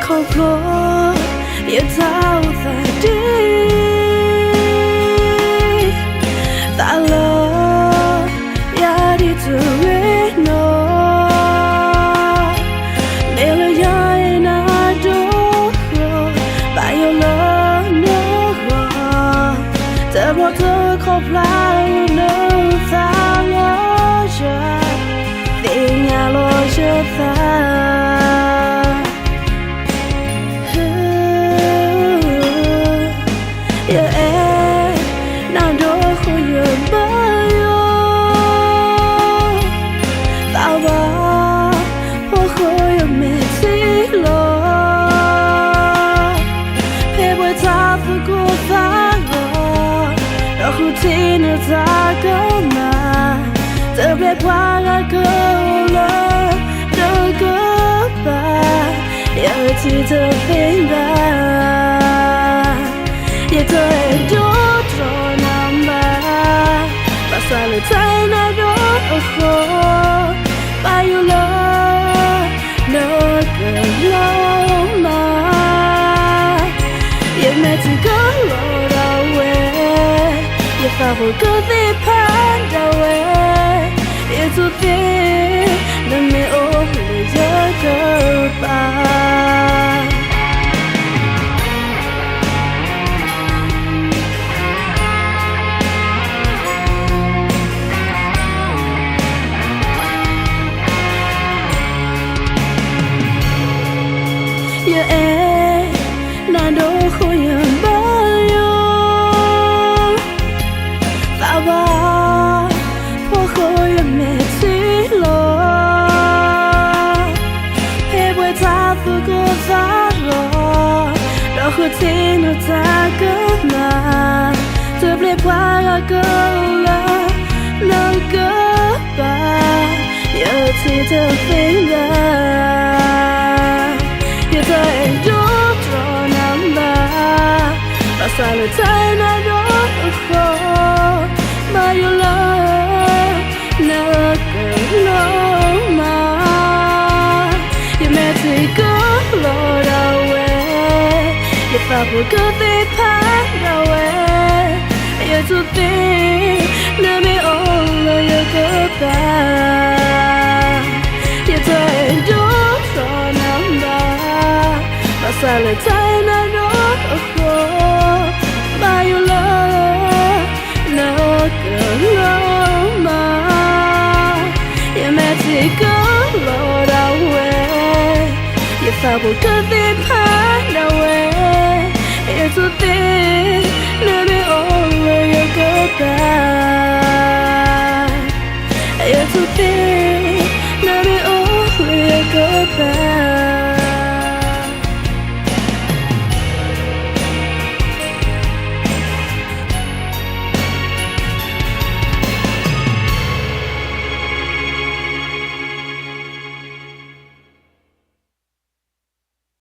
không lo yêu sao ta đi ta lo ya đi từ về nó để lời ai na đó bao nhiêu lo nhớ giờ bỏ tôi không lại nữa ta lo cho tình nhà lo cho ta ta có mà giờ về qua là câu lời đâu có bà giờ chỉ giờ bên bà giờ tôi đốt rồi nằm bà sao lại thấy nó đốt ở khô bao nhiêu lời nó cần lâu mà giờ mẹ chỉ có lo đâu và vô cơ thể phán đau yêu tu thế nên mẹ ôm lời nhớ cơ bà giờ em nàng đâu khôi nhầm khô thế nó ta có mà tôi ble qua là câu là nó có bà giờ thì tôi phải ra giờ tôi đốt rồi nằm bà sao lại thấy nó đốt ở khô mà yêu lời nó cần lâu mà giờ mẹ thì có lo đâu và vô cơ thể phán đau yêu tu thế nơi mẹ ôm lời yêu cơ ta yêu tôi đốt rồi nằm bà sao lại thấy nó đốt ở khô bao nhiêu lời nó cần lâu mà yêu mẹ chỉ có lo đau yêu và vô cơ thể phán đau yêu tu thế nơi mẹ ôm lời yêu cơ ta